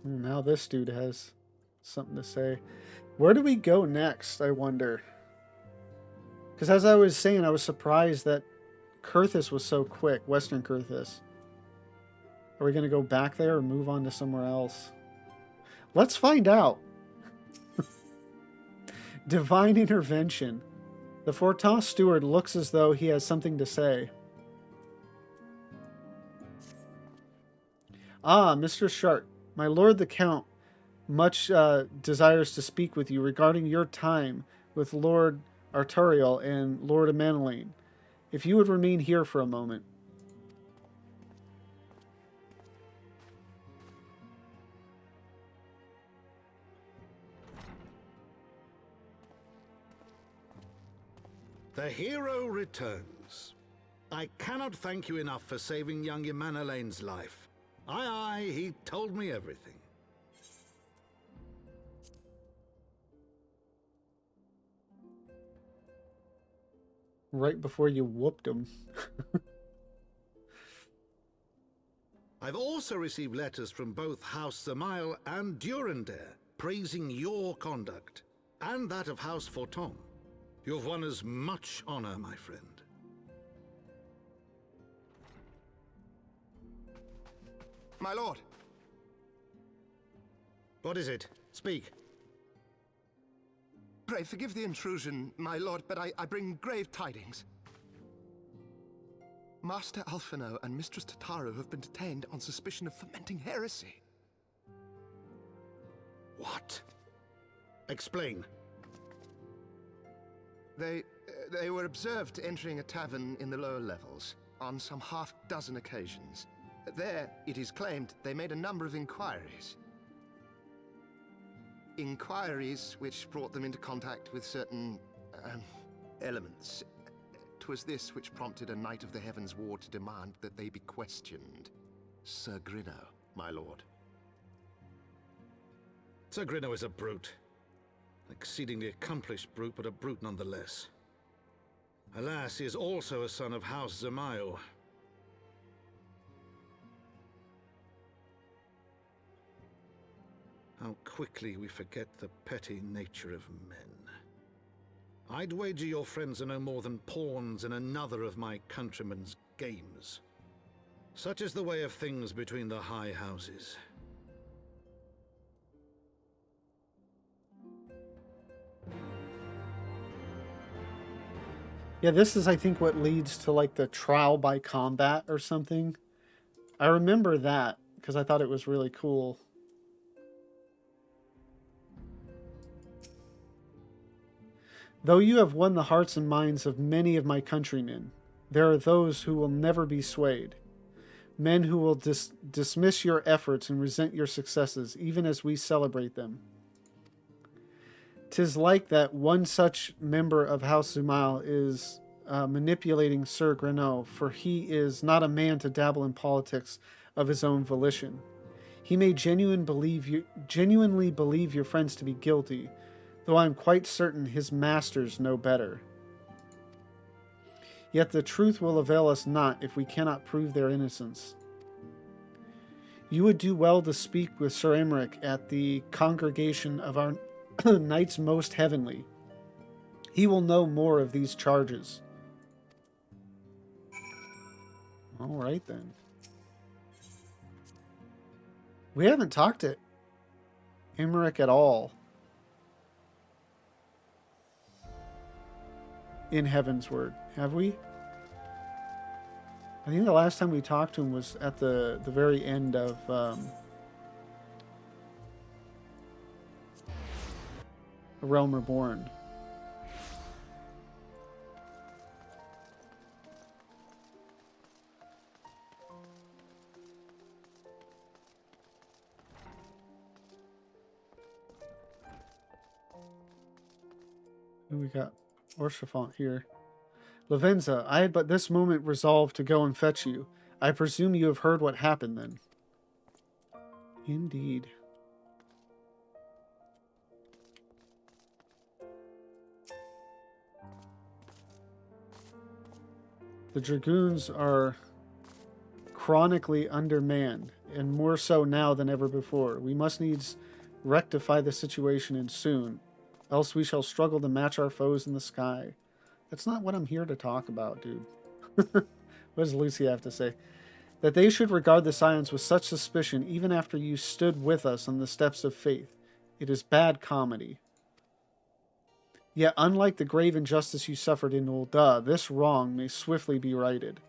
Now this dude has something to say. Where do we go next, I wonder? Because as I was saying, I was surprised that Kurthus was so quick, Western Kurthus. Are we going to go back there or move on to somewhere else? Let's find out. Divine intervention. The Fortas steward looks as though he has something to say. Ah, Mr. Sharp, my lord the Count much desires to speak with you regarding your time with Lord Arturiel and Lord Emmanuel. If you would remain here for a moment. The hero returns. I cannot thank you enough for saving young Emanolane's life. Aye, he told me everything. Right before you whooped him. I've also received letters from both House Zamail and Durandare praising your conduct, and that of House Forton. You've won us much honor, my friend. My lord. What is it? Speak. Pray forgive the intrusion, my lord, but I bring grave tidings. Master Alphino and Mistress Tataru have been detained on suspicion of fomenting heresy. What? Explain. They were observed entering a tavern in the lower levels on some half-dozen occasions. There, it is claimed, they made a number of inquiries. Inquiries which brought them into contact with certain elements. 'Twas this which prompted a Knight of the Heavens Ward to demand that they be questioned. Sir Grinno, my lord. Sir Grinno is a brute. An exceedingly accomplished brute, but a brute nonetheless. Alas, he is also a son of House Zamail. How quickly we forget the petty nature of men. I'd wager your friends are no more than pawns in another of my countrymen's games. Such is the way of things between the high houses. Yeah, this is, I think, what leads to, like, the trial by combat or something. I remember that, because I thought it was really cool. Though you have won the hearts and minds of many of my countrymen, there are those who will never be swayed. Men who will dismiss your efforts and resent your successes, even as we celebrate them. 'Tis like that one such member of House Zumail is manipulating Sir Grinno, for he is not a man to dabble in politics of his own volition. He may genuinely believe your friends to be guilty, though I am quite certain his masters know better. Yet the truth will avail us not if we cannot prove their innocence. You would do well to speak with Sir Emmerich at the congregation of our Knights Most Heavenly. He will know more of these charges. All right, then. We haven't talked to Emmerich at all in Heaven's Word, have we? I think the last time we talked to him was at the very end of A Realm Reborn. Who we got? Orshafont here. Lavenza, I had but this moment resolved to go and fetch you. I presume you have heard what happened then. Indeed. The Dragoons are chronically undermanned, and more so now than ever before. We must needs rectify the situation, and soon, else we shall struggle to match our foes in the sky. That's not what I'm here to talk about, dude. What does Lucy have to say? That they should regard the Scions with such suspicion even after you stood with us on the steps of faith. It is bad comedy. Yet, unlike the grave injustice you suffered in Ul'dah, this wrong may swiftly be righted.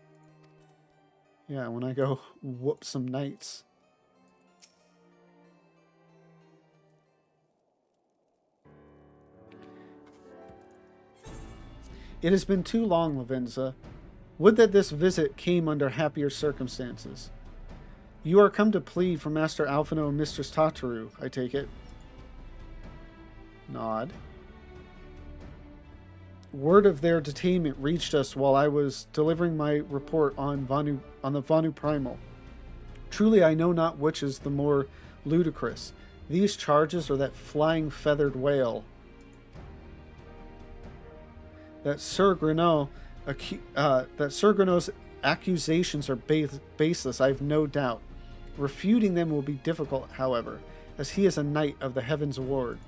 Yeah, when I go whoop some knights. It has been too long, Lavenza. Would that this visit came under happier circumstances. You are come to plead for Master Alphino and Mistress Tataru, I take it. Nod. Word of their detainment reached us while I was delivering my report on the Vanu Primal. Truly, I know not which is the more ludicrous, these charges or that flying feathered whale. That Sir Grenoux's accusations are baseless, I have no doubt. Refuting them will be difficult, however, as he is a knight of the Heaven's Ward.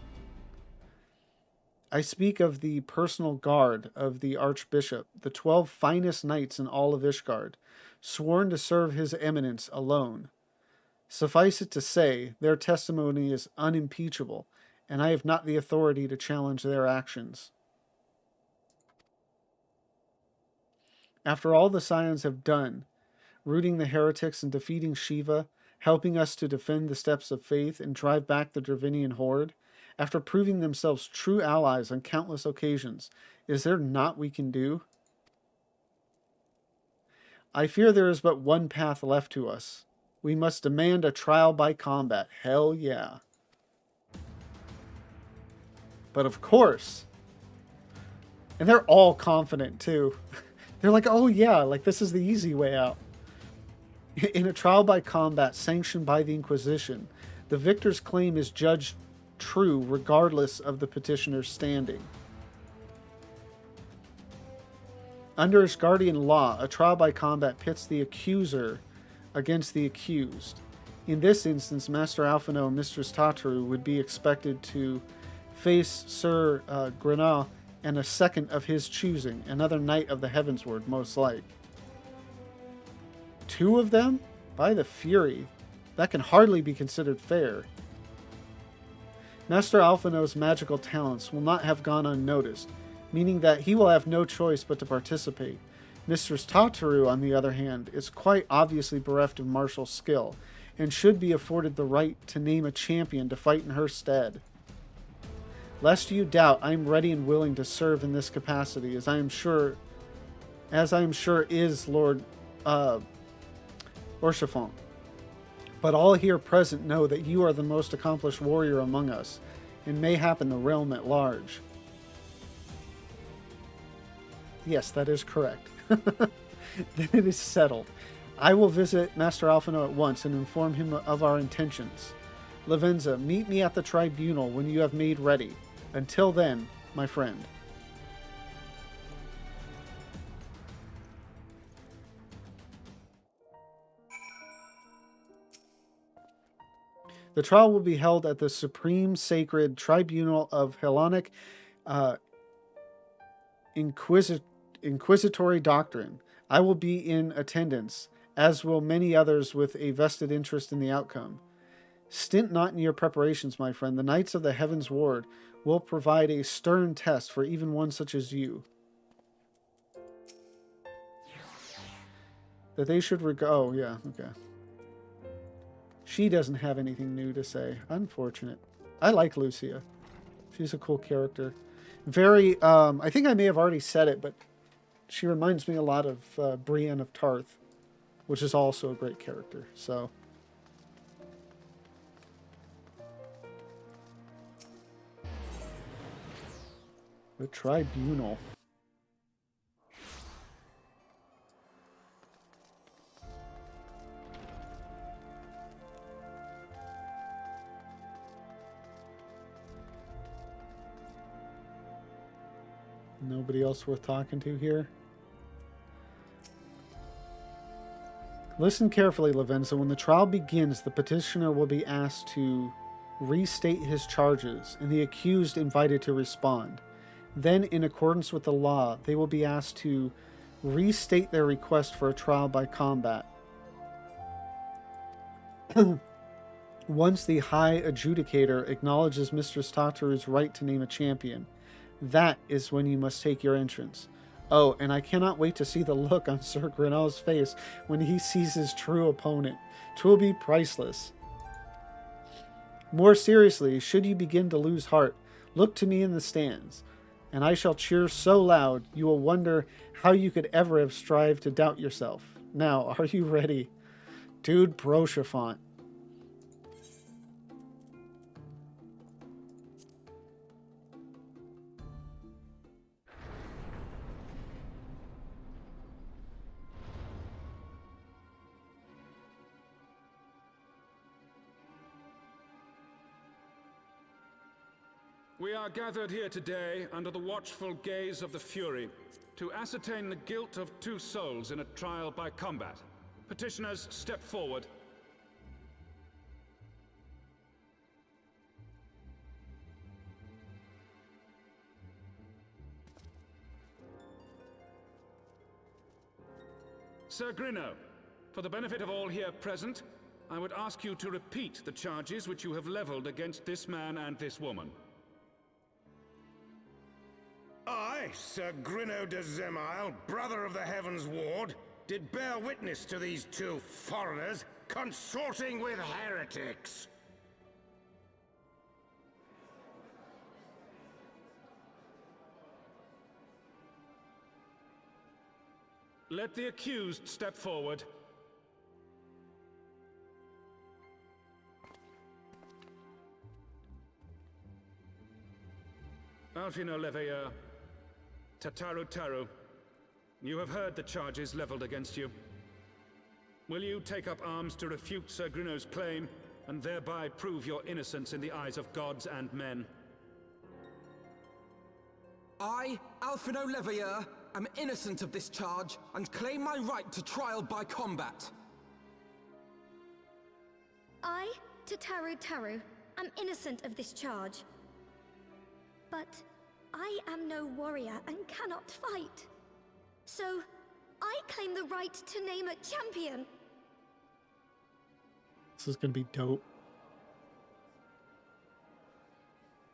I speak of the personal guard of the Archbishop, the 12 finest knights in all of Ishgard, sworn to serve his eminence alone. Suffice it to say, their testimony is unimpeachable, and I have not the authority to challenge their actions. After all the Scions have done, rooting the heretics and defeating Shiva, helping us to defend the steps of faith and drive back the Dravinian horde, after proving themselves true allies on countless occasions, is there naught we can do? I fear there is but one path left to us. We must demand a trial by combat. Hell yeah. But of course, and they're all confident too. They're like, oh yeah, like this is the easy way out. In a trial by combat sanctioned by the Inquisition, the victor's claim is judged true regardless of the petitioner's standing. Under Ishgardian law, a trial by combat pits the accuser against the accused. In this instance, Master Alphino and Mistress Tataru would be expected to face Sir Grenoux and a second of his choosing, another knight of the Heavensward, most like. 2 of them? By the Fury. That can hardly be considered fair. Master Alphino's magical talents will not have gone unnoticed, meaning that he will have no choice but to participate. Mistress Tataru, on the other hand, is quite obviously bereft of martial skill, and should be afforded the right to name a champion to fight in her stead. Lest you doubt, I am ready and willing to serve in this capacity, as I am sure is Lord Orchefant. But all here present know that you are the most accomplished warrior among us, and mayhap in the realm at large. Yes, that is correct. Then it is settled. I will visit Master Alphino at once and inform him of our intentions. Lavenza, meet me at the tribunal when you have made ready. Until then, my friend. The trial will be held at the Supreme Sacred Tribunal of Hellenic Inquisitory Doctrine. I will be in attendance, as will many others with a vested interest in the outcome. Stint not in your preparations, my friend. The Knights of the Heaven's Ward will provide a stern test for even one such as you. That they should oh, yeah, okay. She doesn't have anything new to say. Unfortunate. I like Lucia. She's a cool character. Very, I think I may have already said it, but she reminds me a lot of Brienne of Tarth, which is also a great character, so. The Tribunal. Nobody else worth talking to here? Listen carefully, Lavenza. When the trial begins, the petitioner will be asked to restate his charges, and the accused invited to respond. Then, in accordance with the law, they will be asked to restate their request for a trial by combat. Once the High Adjudicator acknowledges Mistress Tataru's right to name a champion, that is when you must take your entrance. Oh, and I cannot wait to see the look on Sir Grinnell's face when he sees his true opponent. 'Twill be priceless. More seriously, should you begin to lose heart, look to me in the stands, and I shall cheer so loud you will wonder how you could ever have strived to doubt yourself. Now, are you ready? Dude Brochafont. We are gathered here today under the watchful gaze of the Fury to ascertain the guilt of 2 souls in a trial by combat. Petitioners, step forward. Sir Grinno, for the benefit of all here present, I would ask you to repeat the charges which you have leveled against this man and this woman. I, Sir Grinno de Zemile, brother of the Heavens Ward, did bear witness to these 2 foreigners consorting with heretics. Let the accused step forward. Alfino Leveilleur, Tataru, you have heard the charges leveled against you. Will you take up arms to refute Sir Grinno's claim, and thereby prove your innocence in the eyes of gods and men? I, Alfino Leveilleur, am innocent of this charge, and claim my right to trial by combat. I, Tataru, am innocent of this charge. But I am no warrior and cannot fight. So, I claim the right to name a champion. This is gonna be dope.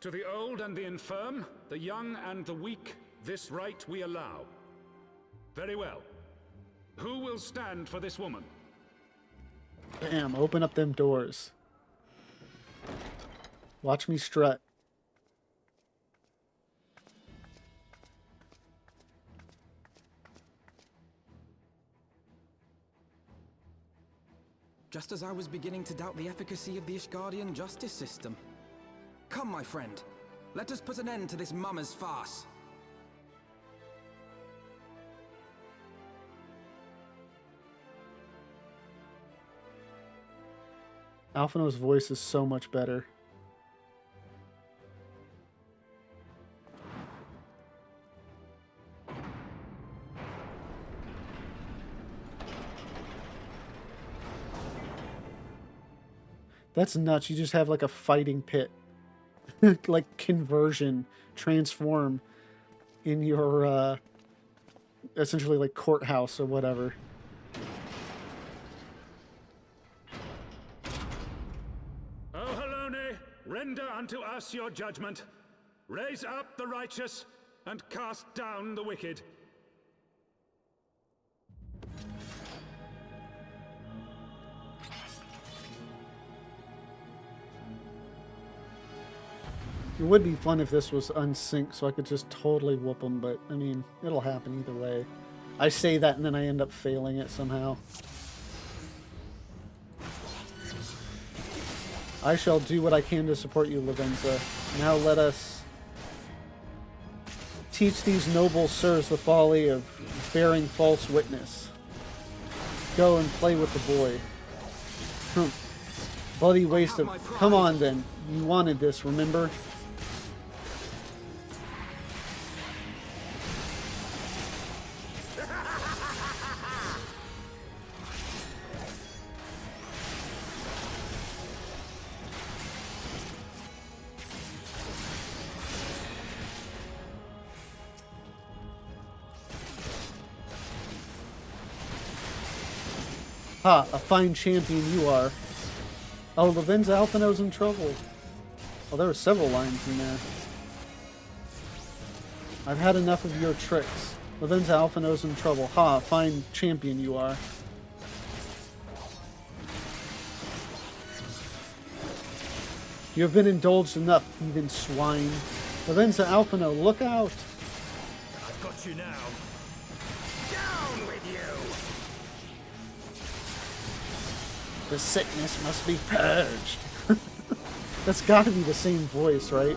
To the old and the infirm, the young and the weak, this right we allow. Very well. Who will stand for this woman? Bam, open up them doors. Watch me strut. Just as I was beginning to doubt the efficacy of the Ishgardian justice system. Come, my friend. Let us put an end to this mummer's farce. Alphino's voice is so much better. That's nuts. You just have like a fighting pit. Like conversion, transform in your essentially like courthouse or whatever. O Helone, render unto us your judgment. Raise up the righteous and cast down the wicked. It would be fun if this was unsynced so I could just totally whoop them, but I mean, it'll happen either way. I say that and then I end up failing it somehow. I shall do what I can to support you, Lavenza. Now let us teach these noble sirs the folly of bearing false witness. Go and play with the boy. Bloody waste of... Come on then. You wanted this, remember? Ha, a fine champion you are. Oh, Lavenza Alphino's in trouble. Well, there were several lines in there. I've had enough of your tricks. Lavenza Alphino's in trouble. Ha, a fine champion you are. You have been indulged enough, heathen swine. Lavenza Alphino, look out! I've got you now. Down with you! The sickness must be purged. That's gotta be the same voice, right?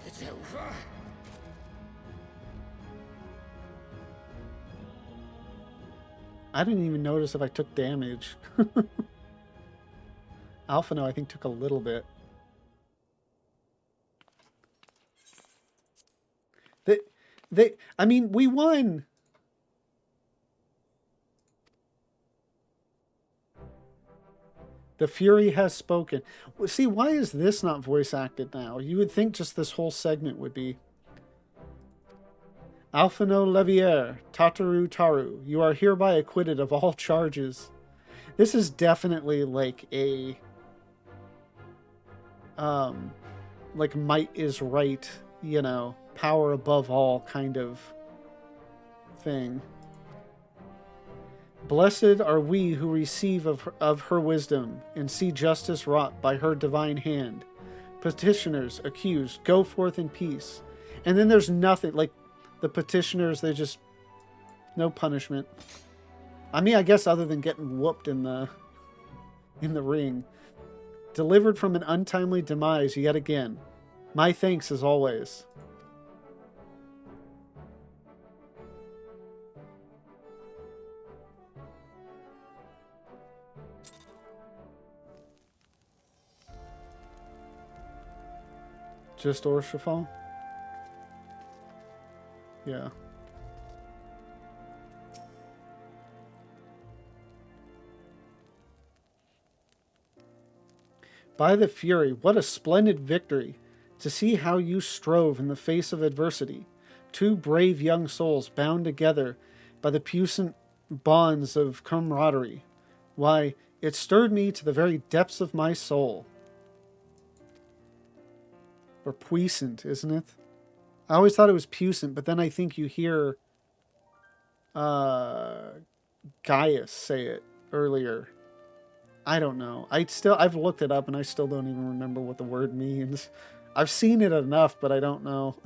It's over. I didn't even notice if I took damage. Alphino, I think, took a little bit. I mean, we won! The Fury has spoken. See, why is this not voice acted now? You would think just this whole segment would be. Alphino Levier, Tataru Taru, you are hereby acquitted of all charges. This is definitely like a like might is right, you know, power above all kind of thing. Blessed are we who receive of her wisdom and see justice wrought by her divine hand. Petitioners, accused, go forth in peace. And then there's nothing, like the petitioners, they just, no punishment. I mean, I guess other than getting whooped in the ring. Delivered from an untimely demise yet again. My thanks as always. Just Orshafal? Yeah. By the Fury, what a splendid victory! To see how you strove in the face of adversity. Two brave young souls bound together by the puissant bonds of camaraderie. Why, it stirred me to the very depths of my soul. Or puissant, isn't it? I always thought it was puissant, but then I think you hear Gaius say it earlier. I don't know. I've looked it up and I still don't even remember what the word means. I've seen it enough, but I don't know.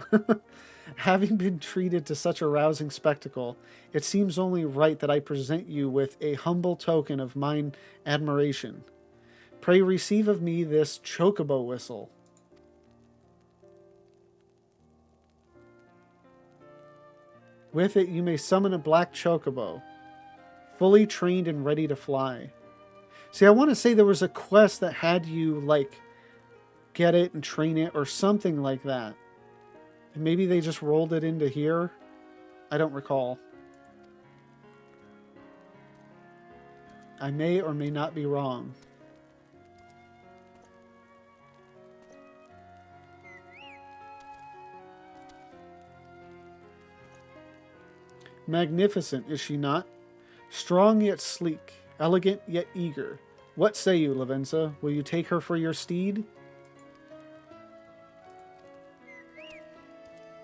Having been treated to such a rousing spectacle, it seems only right that I present you with a humble token of mine admiration. Pray receive of me this chocobo whistle. With it you may summon a black chocobo, fully trained and ready to fly. See, I want to say there was a quest that had you, like, get it and train it or something like that. And maybe they just rolled it into here? I don't recall. I may or may not be wrong. Magnificent, is she not? Strong yet sleek, elegant yet eager. What say you, Lavenza? Will you take her for your steed?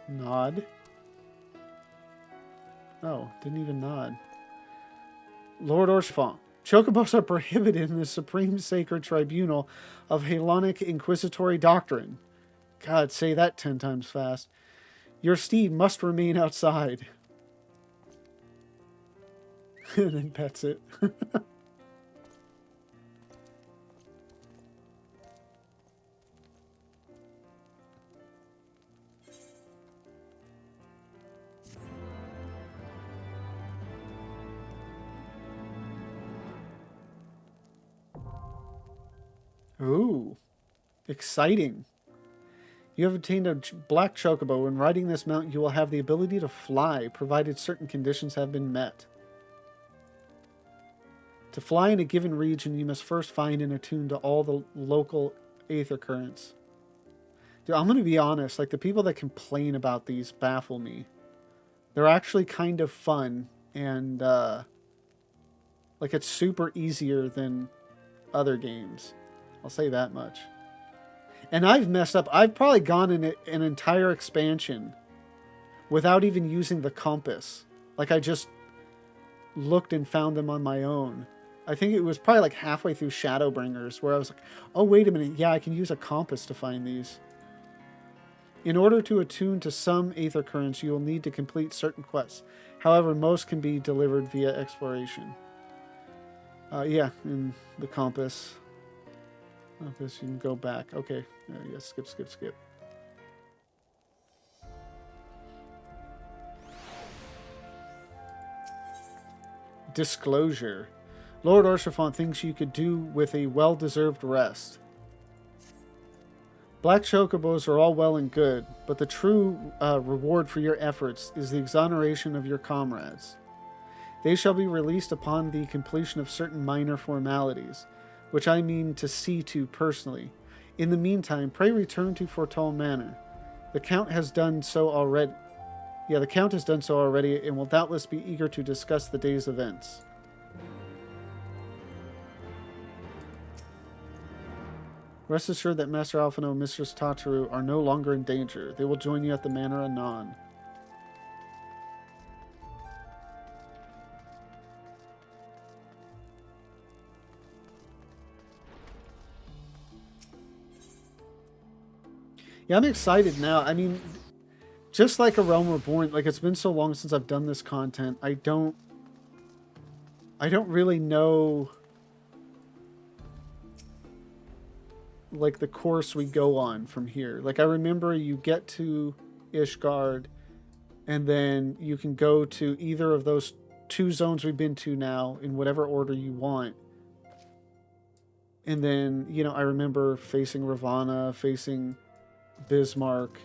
Nod. Oh, didn't even nod. Lord Orshfont, chocobos are prohibited in the supreme sacred tribunal of Halonic inquisitory doctrine. God, say that 10 times fast. Your steed must remain outside. And then pets it. Ooh, exciting. You have obtained a black chocobo. When riding this mount, you will have the ability to fly, provided certain conditions have been met. To fly in a given region, you must first find and attune to all the local Aether Currents. Dude, I'm going to be honest. Like, the people that complain about these baffle me. They're actually kind of fun. And, like, it's super easier than other games. I'll say that much. And I've messed up. I've probably gone in an entire expansion without even using the compass. Like, I just looked and found them on my own. I think it was probably like halfway through Shadowbringers where I was like, oh, wait a minute. Yeah, I can use a compass to find these. In order to attune to some Aether Currents, you will need to complete certain quests. However, most can be delivered via exploration. Yeah, in the compass. Compass, you can go back. Okay, yeah, skip. Disclosure. Lord Orsifon thinks you could do with a well-deserved rest. Black chocobos are all well and good, but the true reward for your efforts is the exoneration of your comrades. They shall be released upon the completion of certain minor formalities, which I mean to see to personally. In the meantime, pray return to Fortol Manor. The Count has done so already. Yeah, the Count has done so already and will doubtless be eager to discuss the day's events. Rest assured that Master Alphino and Mistress Tataru are no longer in danger. They will join you at the manor anon. Yeah, I'm excited now. I mean, just like A Realm Reborn, like, it's been so long since I've done this content. I don't really know, like, the course we go on from here. Like, I remember you get to Ishgard, and then you can go to either of those 2 zones we've been to now in whatever order you want. And then, you know, I remember facing Ravana, facing Bismarck,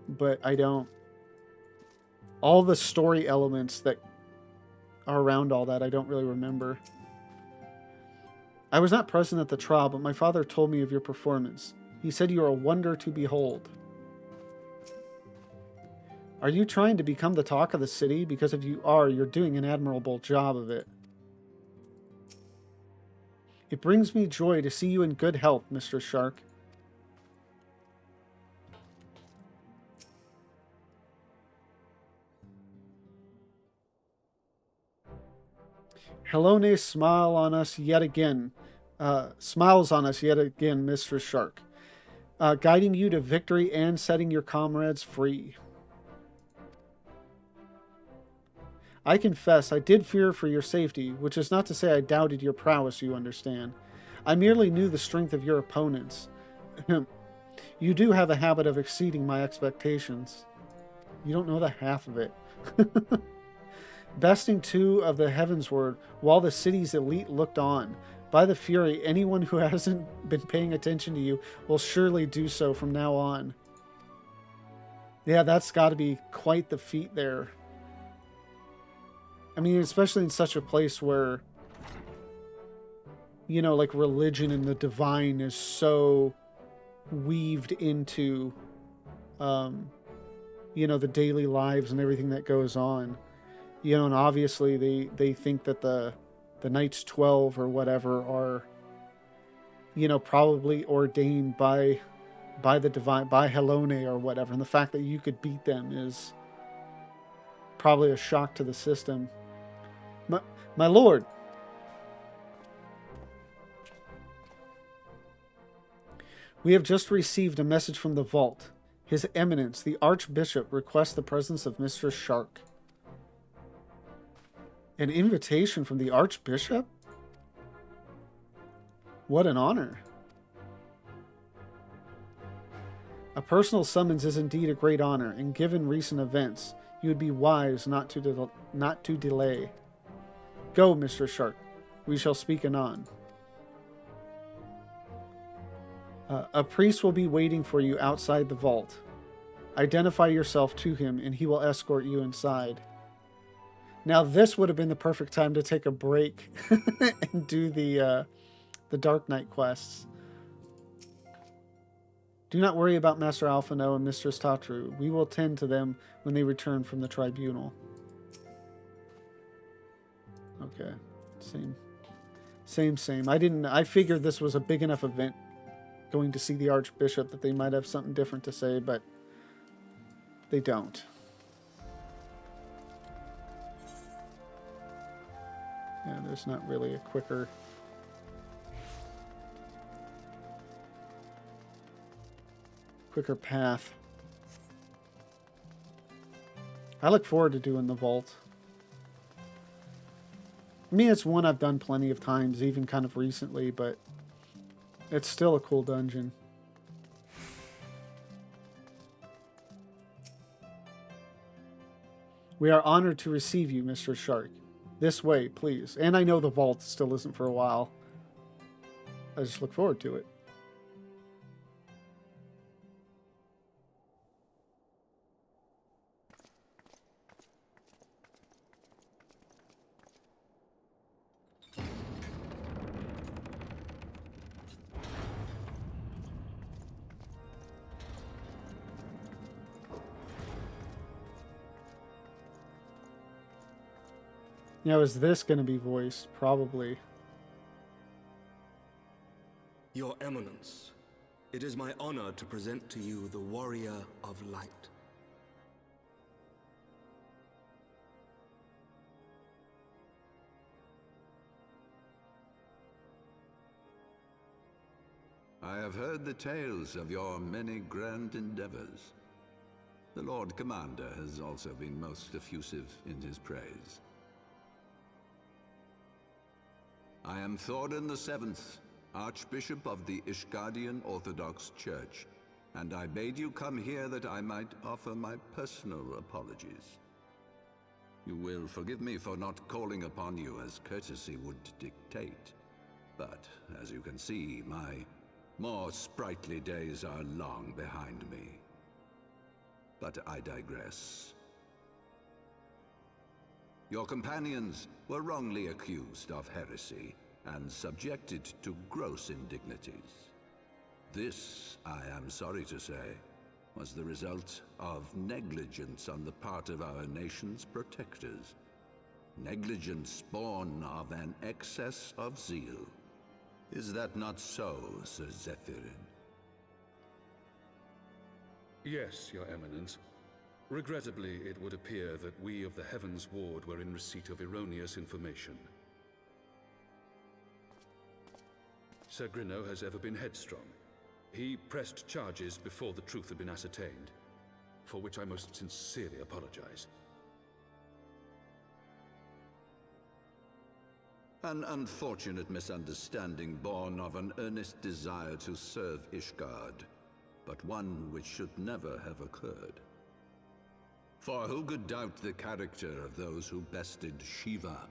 but I don't... all the story elements that are around all that, I don't really remember. I was not present at the trial, but my father told me of your performance. He said you are a wonder to behold. Are you trying to become the talk of the city? Because if you are, you're doing an admirable job of it. It brings me joy to see you in good health, Mr. Shark. Helone smiles on us yet again, Mr. Shark, guiding you to victory and setting your comrades free. I confess I did fear for your safety, which is not to say I doubted your prowess, you understand. I merely knew the strength of your opponents. You do have a habit of exceeding my expectations. You don't know the half of it. Besting 2 of the Heavensward while the city's elite looked on. By the Fury, anyone who hasn't been paying attention to you will surely do so from now on. Yeah, that's got to be quite the feat there. I mean, especially in such a place where, you know, like, religion and the divine is so weaved into, you know, the daily lives and everything that goes on. You know, and obviously they think that the Knights 12 or whatever are, you know, probably ordained by the divine, by Helone or whatever. And the fact that you could beat them is probably a shock to the system. My lord. We have just received a message from the vault. His Eminence, the Archbishop, requests the presence of Mr. Shark. An invitation from the Archbishop? What an honor. A personal summons is indeed a great honor, and given recent events, you would be wise not to delay. Go, Mr. Shark. We shall speak anon. A priest will be waiting for you outside the vault. Identify yourself to him, and he will escort you inside. Now, this would have been the perfect time to take a break and do the Dark Knight quests. Do not worry about Master Alphino and Mistress Tataru. We will tend to them when they return from the tribunal. Okay. Same. I figured this was a big enough event going to see the Archbishop that they might have something different to say, but they don't. Yeah, there's not really a quicker path. I look forward to doing the vault. I mean, it's one I've done plenty of times, even kind of recently, but it's still a cool dungeon. We are honored to receive you, Mr. Shark. This way, please. And I know the vault still isn't for a while. I just look forward to it. Now, is this going to be voiced? Probably. Your Eminence, it is my honor to present to you the Warrior of Light. I have heard the tales of your many grand endeavors. The Lord Commander has also been most effusive in his praise. I am Thordan VII, Archbishop of the Ishgardian Orthodox Church, and I bade you come here that I might offer my personal apologies. You will forgive me for not calling upon you as courtesy would dictate, but as you can see, my more sprightly days are long behind me. But I digress. Your companions were wrongly accused of heresy and subjected to gross indignities. This, I am sorry to say, was the result of negligence on the part of our nation's protectors. Negligence born of an excess of zeal. Is that not so, Sir Zephyrin? Yes, Your Eminence. Regrettably, it would appear that we of the Heavens Ward were in receipt of erroneous information. Sir Grinno has ever been headstrong. He pressed charges before the truth had been ascertained, for which I most sincerely apologize. An unfortunate misunderstanding born of an earnest desire to serve Ishgard, but one which should never have occurred. For who could doubt the character of those who bested Shiva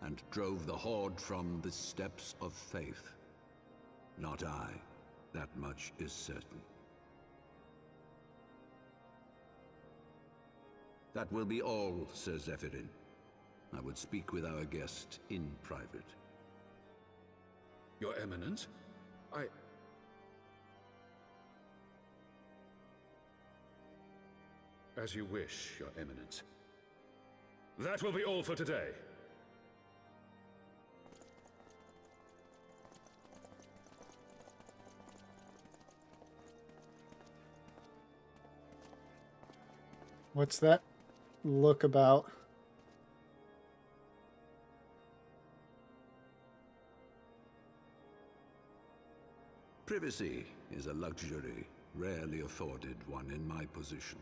and drove the Horde from the steps of faith? Not I. That much is certain. That will be all, Sir Zephyrin. I would speak with our guest in private. Your Eminence? As you wish, Your Eminence. That will be all for today. What's that look about? Privacy is a luxury rarely afforded one in my position.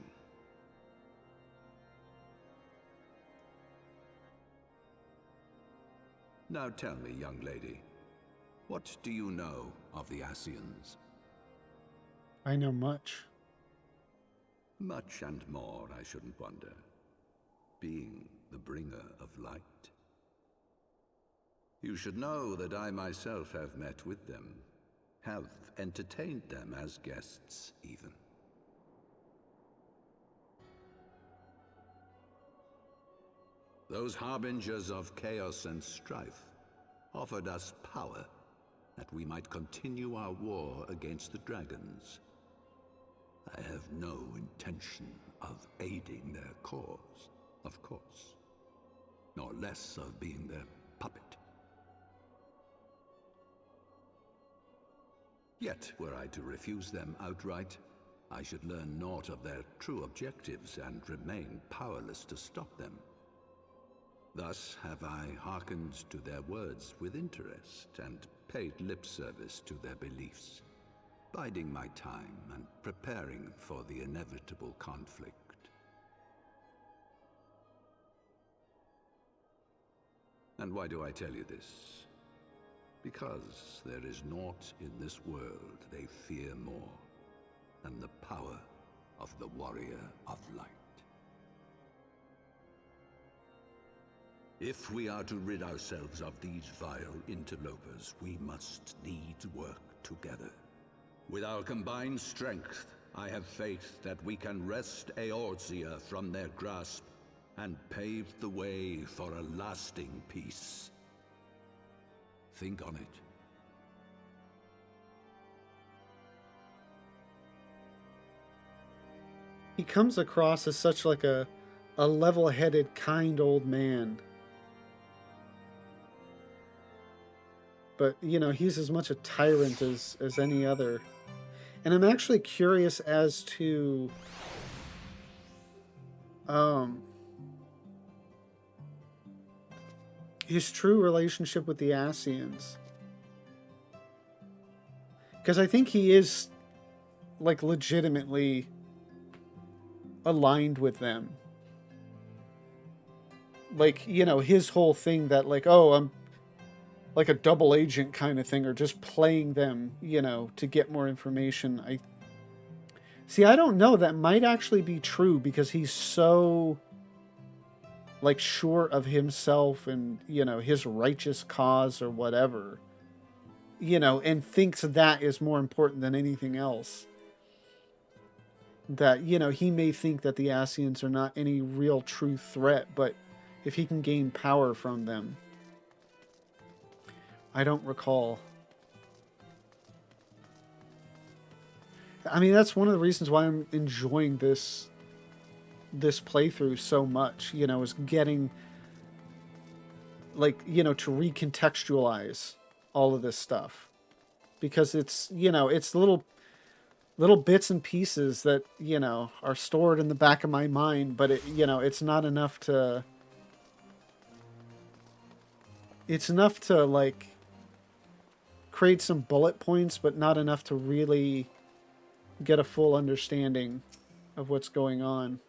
Now tell me, young lady, what do you know of the Ascians? I know much. Much and more, I shouldn't wonder. Being the bringer of light. You should know that I myself have met with them, have entertained them as guests, even. Those harbingers of chaos and strife offered us power that we might continue our war against the dragons. I have no intention of aiding their cause, of course, nor less of being their puppet. Yet, were I to refuse them outright, I should learn naught of their true objectives and remain powerless to stop them. Thus have I hearkened to their words with interest and paid lip service to their beliefs, biding my time and preparing for the inevitable conflict. And why do I tell you this? Because there is naught in this world they fear more than the power of the Warrior of Light. If we are to rid ourselves of these vile interlopers, we must needs work together. With our combined strength, I have faith that we can wrest Eorzea from their grasp and pave the way for a lasting peace. Think on it. He comes across as such like a level-headed, kind old man. But, you know, he's as much a tyrant as any other. And I'm actually curious as to his true relationship with the Ascians. Because I think he is, like, legitimately aligned with them. Like, you know, his whole thing that, like, oh, I'm like a double agent kind of thing, or just playing them, you know, to get more information. I don't know. That might actually be true because he's so, like, sure of himself and, you know, his righteous cause or whatever, you know, and thinks that is more important than anything else. That, you know, he may think that the Ascians are not any real true threat, but if he can gain power from them. I don't recall. I mean, that's one of the reasons why I'm enjoying this playthrough so much, you know, is getting, like, you know, to recontextualize all of this stuff. Because it's, you know, it's little bits and pieces that, you know, are stored in the back of my mind, but, it, you know, it's not enough to... It's enough to, like, create some bullet points, but not enough to really get a full understanding of what's going on.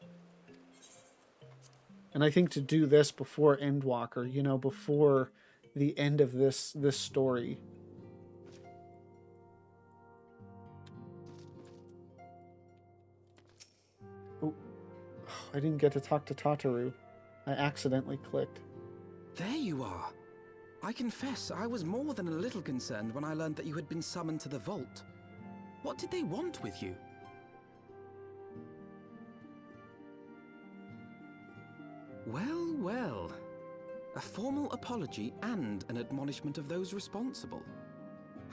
And I think to do this before Endwalker, you know, before the end of this story. Oh, I didn't get to talk to Tataru. I accidentally clicked. There you are. I confess, I was more than a little concerned when I learned that you had been summoned to the vault. What did they want with you? Well, well. A formal apology and an admonishment of those responsible.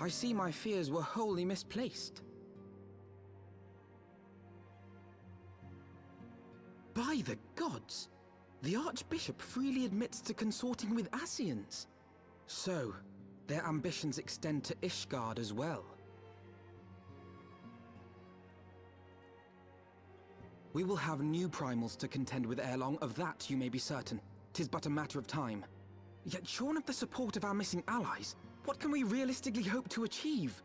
I see my fears were wholly misplaced. By the gods! The Archbishop freely admits to consorting with Ascians. So, their ambitions extend to Ishgard as well. We will have new primals to contend with ere long, of that you may be certain. 'Tis but a matter of time. Yet shorn of the support of our missing allies, what can we realistically hope to achieve?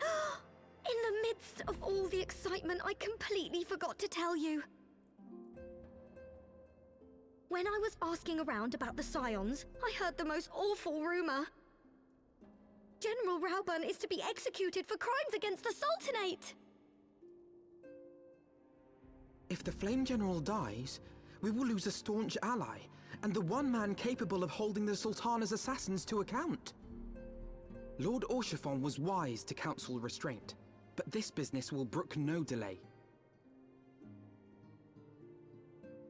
In the midst of all the excitement, I completely forgot to tell you. When I was asking around about the Scions, I heard the most awful rumor. General Rauburn is to be executed for crimes against the Sultanate! If the Flame General dies, we will lose a staunch ally, and the one man capable of holding the Sultana's assassins to account. Lord Orchiphon was wise to counsel restraint, but this business will brook no delay.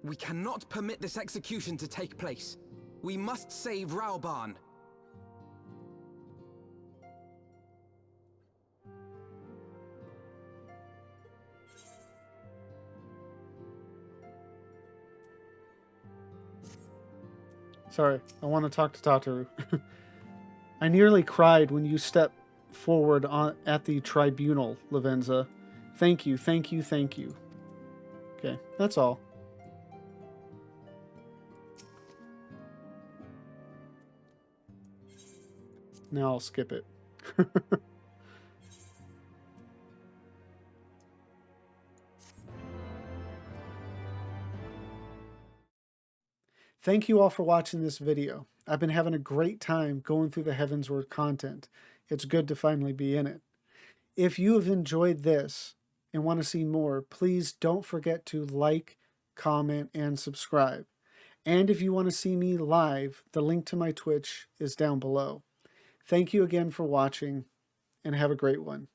We cannot permit this execution to take place. We must save Rauburn. Sorry, I want to talk to Tataru. I nearly cried when you stepped forward at the tribunal, Lavenza. Thank you, thank you, thank you. Okay, that's all. Now I'll skip it. Thank you all for watching this video. I've been having a great time going through the Heavensward content. It's good to finally be in it. If you have enjoyed this and want to see more, please don't forget to like, comment, and subscribe. And if you want to see me live, the link to my Twitch is down below. Thank you again for watching, and have a great one.